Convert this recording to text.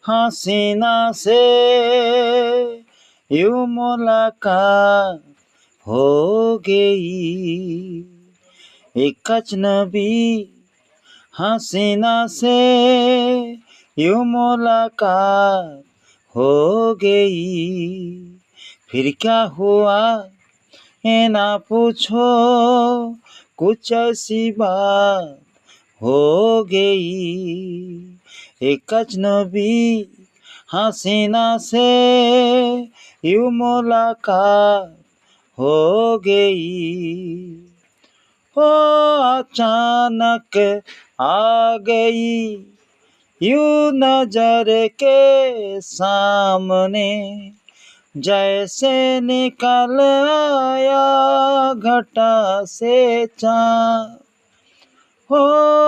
हसीना से यूं मुलाकात हो गई, एक अजनबी हसीना से यूं मुलाकात हो गई। फिर क्या हुआ ये ना पूछो, कुछ ऐसी बात हो गई। एक अजनबी हसीना से यूं मुलाकात हो गई। ओ अचानक आ गई यूं नजर के सामने, जैसे निकल आया घटा से चाँद। हो